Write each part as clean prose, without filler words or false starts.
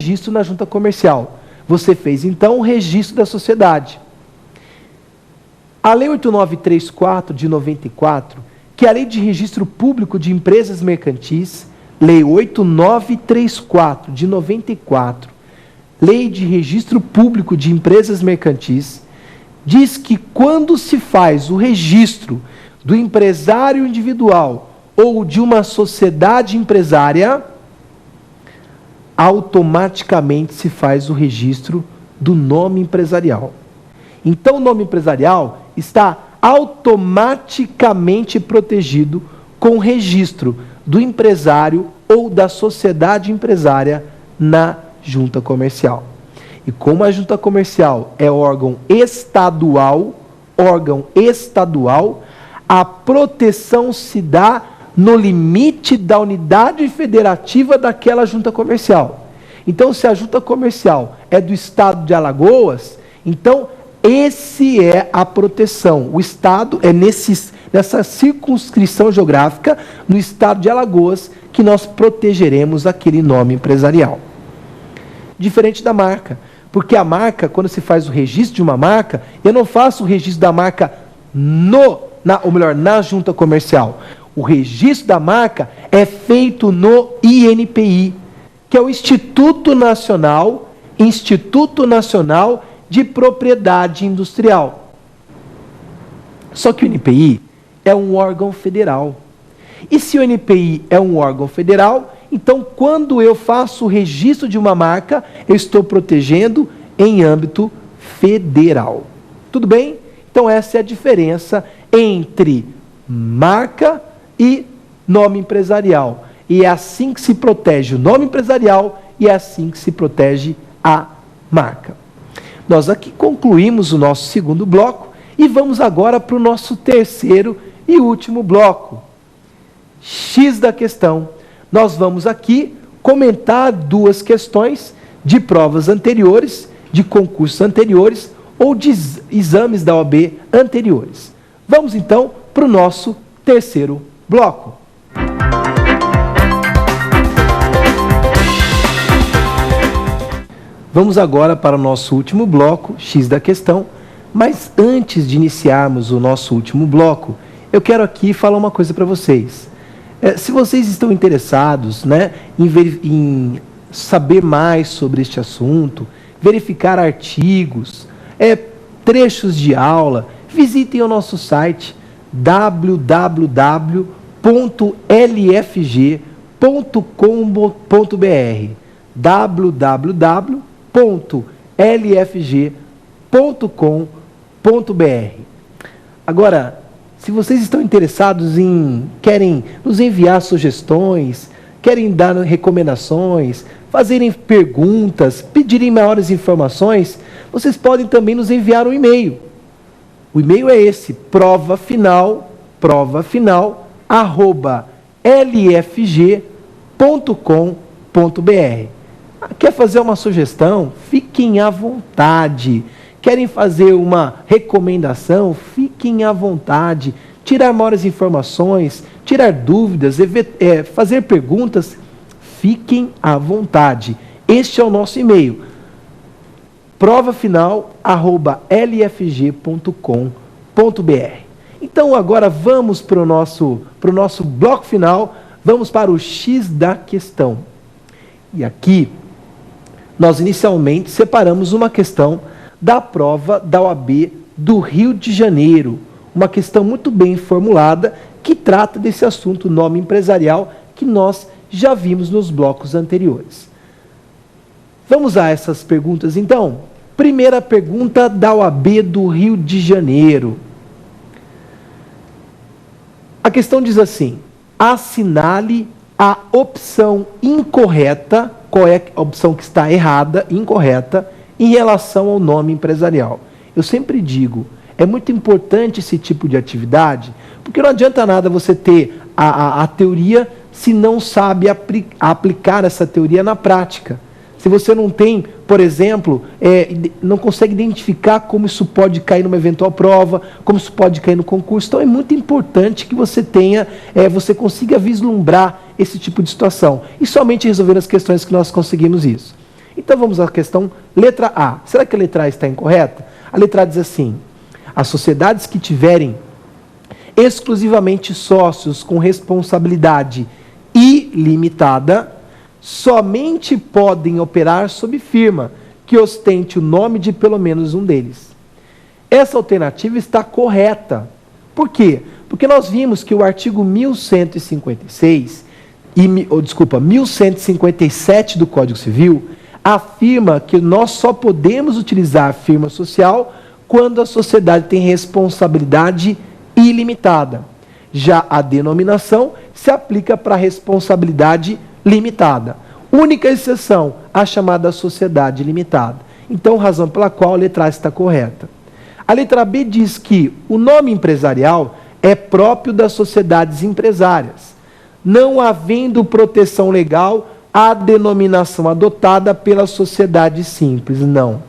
registro na junta comercial. Você fez, então, o registro da sociedade. A Lei 8934, de 94, que é a Lei de Registro Público de Empresas Mercantis, Lei 8934, de 94, Lei de Registro Público de Empresas Mercantis, diz que quando se faz o registro do empresário individual ou de uma sociedade empresária, automaticamente se faz o registro do nome empresarial. Então, o nome empresarial está automaticamente protegido com o registro do empresário ou da sociedade empresária na junta comercial. E como a junta comercial é órgão estadual, a proteção se dá no limite da unidade federativa daquela junta comercial. Então, se a junta comercial é do estado de Alagoas, então esse é a proteção. O estado é nessa circunscrição geográfica, no estado de Alagoas, que nós protegeremos aquele nome empresarial. Diferente da marca, porque a marca, quando se faz o registro de uma marca, eu não faço o registro da marca na junta comercial. O registro da marca é feito no INPI, que é o Instituto Nacional de Propriedade Industrial. Só que o INPI é um órgão federal. E se o INPI é um órgão federal, então quando eu faço o registro de uma marca, eu estou protegendo em âmbito federal. Tudo bem? Então essa é a diferença entre marca e nome empresarial. E é assim que se protege o nome empresarial e é assim que se protege a marca. Nós aqui concluímos o nosso segundo bloco e vamos agora para o nosso terceiro e último bloco. X da questão. Nós vamos aqui comentar duas questões de provas anteriores, de concursos anteriores ou de exames da OAB anteriores. Vamos então para o nosso terceiro bloco. Vamos agora para o nosso último bloco, X da questão, mas antes de iniciarmos o nosso último bloco, eu quero aqui falar uma coisa para vocês. Se vocês estão interessados, em saber mais sobre este assunto, verificar artigos, trechos de aula, visitem o nosso site www.lfg.com.br www.lfg.com.br. Agora, se vocês estão interessados querem nos enviar sugestões, querem dar recomendações, fazerem perguntas, pedirem maiores informações, vocês podem também nos enviar um e-mail. O e-mail é esse, provafinal@lfg.com.br. Quer fazer uma sugestão? Fiquem à vontade. Querem fazer uma recomendação? Fiquem à vontade. Tirar maiores informações, tirar dúvidas, fazer perguntas? Fiquem à vontade. Este é o nosso e-mail. provafinal@lfg.com.br. Então agora vamos para o nosso bloco final, vamos para o X da questão. E aqui nós inicialmente separamos uma questão da prova da OAB do Rio de Janeiro, uma questão muito bem formulada que trata desse assunto nome empresarial que nós já vimos nos blocos anteriores. Vamos a essas perguntas então? Primeira pergunta da OAB do Rio de Janeiro. A questão diz assim: assinale a opção incorreta, qual é a opção que está errada, incorreta, em relação ao nome empresarial. Eu sempre digo, é muito importante esse tipo de atividade, porque não adianta nada você ter a teoria se não sabe aplicar essa teoria na prática. Se você não tem, por exemplo, não consegue identificar como isso pode cair numa eventual prova, como isso pode cair no concurso. Então é muito importante que você você consiga vislumbrar esse tipo de situação. E somente resolver as questões que nós conseguimos isso. Então vamos à questão letra A. Será que a letra A está incorreta? A letra A diz assim: as sociedades que tiverem exclusivamente sócios com responsabilidade ilimitada somente podem operar sob firma que ostente o nome de pelo menos um deles. Essa alternativa está correta. Por quê? Porque nós vimos que o artigo 1157 do Código Civil afirma que nós só podemos utilizar a firma social quando a sociedade tem responsabilidade ilimitada. Já a denominação se aplica para a responsabilidade limitada. Única exceção, a chamada sociedade limitada. Então, razão pela qual a letra A está correta. A letra B diz que o nome empresarial é próprio das sociedades empresárias, não havendo proteção legal à denominação adotada pela sociedade simples. Não.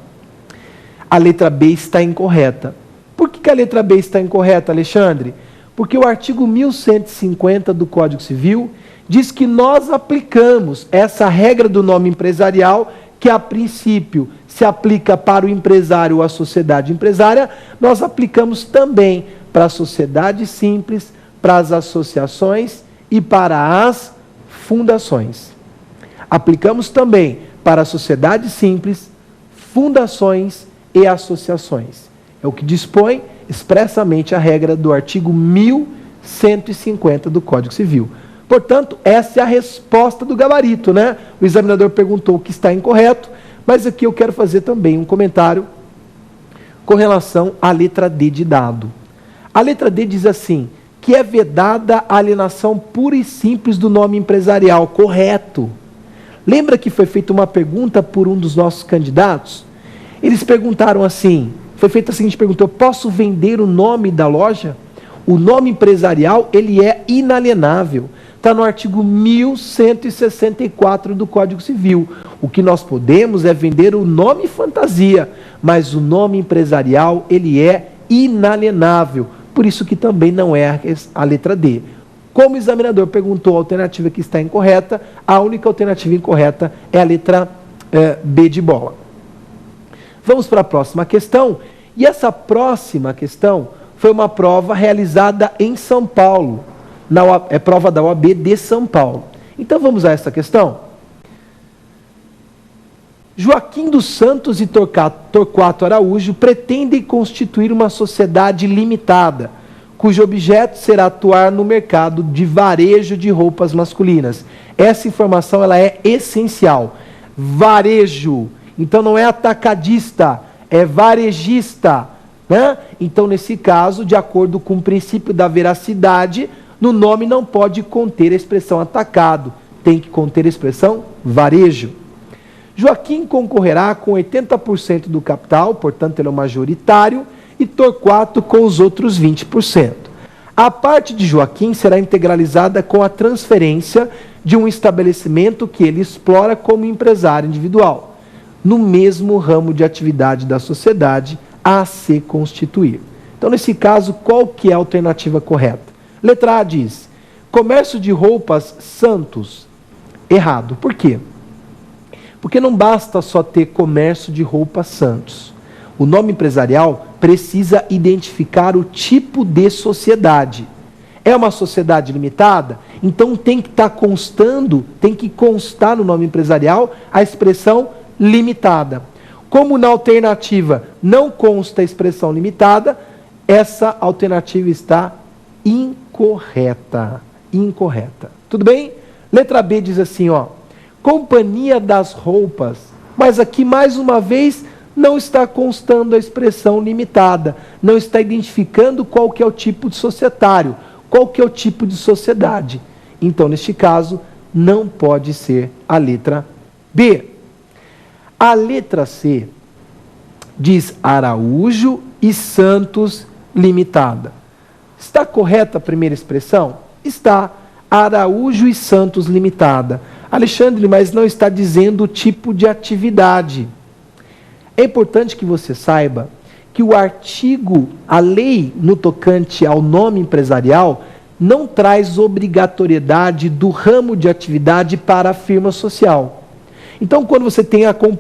A letra B está incorreta. Por que a letra B está incorreta, Alexandre? Porque o artigo 1150 do Código Civil diz que nós aplicamos essa regra do nome empresarial, que a princípio se aplica para o empresário ou a sociedade empresária, nós aplicamos também para a sociedade simples, para as associações e para as fundações. Aplicamos também para a sociedade simples, fundações e associações. É o que dispõe expressamente a regra do artigo 1150 do Código Civil. Portanto, essa é a resposta do gabarito, né? O examinador perguntou o que está incorreto, mas aqui eu quero fazer também um comentário com relação à letra D de dado. A letra D diz assim, que é vedada a alienação pura e simples do nome empresarial. Correto. Lembra que foi feita uma pergunta por um dos nossos candidatos? Eles perguntaram assim, foi feita a seguinte pergunta: eu posso vender o nome da loja? O nome empresarial, ele é inalienável. Está no artigo 1164 do Código Civil. O que nós podemos é vender o nome fantasia, mas o nome empresarial, ele é inalienável. Por isso que também não é a letra D. Como o examinador perguntou a alternativa que está incorreta, a única alternativa incorreta é a letra B de bola. Vamos para a próxima questão. E essa próxima questão foi uma prova realizada em São Paulo. É prova da OAB de São Paulo. Então vamos a essa questão. Joaquim dos Santos e Torquato Araújo pretendem constituir uma sociedade limitada, cujo objeto será atuar no mercado de varejo de roupas masculinas. Essa informação ela é essencial. Varejo. Então não é atacadista, é varejista, né? Então, nesse caso, de acordo com o princípio da veracidade, no nome não pode conter a expressão atacado, tem que conter a expressão varejo. Joaquim concorrerá com 80% do capital, portanto ele é o majoritário, e Torquato com os outros 20%. A parte de Joaquim será integralizada com a transferência de um estabelecimento que ele explora como empresário individual, no mesmo ramo de atividade da sociedade a se constituir. Então, nesse caso, qual que é a alternativa correta? Letra A diz, comércio de roupas Santos. Errado. Por quê? Porque não basta só ter comércio de roupas Santos. O nome empresarial precisa identificar o tipo de sociedade. É uma sociedade limitada? Então tem que estar constando, tem que constar no nome empresarial a expressão limitada. Como na alternativa não consta a expressão limitada, essa alternativa está incorreta. Incorreta. Tudo bem? Letra B diz assim, ó, companhia das roupas, mas aqui mais uma vez não está constando a expressão limitada, não está identificando qual que é o tipo de societário, qual que é o tipo de sociedade. Então, neste caso, não pode ser a letra B. A letra C diz Araújo e Santos Limitada. Está correta a primeira expressão? Está. Araújo e Santos Limitada. Alexandre, mas não está dizendo o tipo de atividade. É importante que você saiba que o artigo, a lei no tocante ao nome empresarial, não traz obrigatoriedade do ramo de atividade para a firma social. Então, quando você tem a composição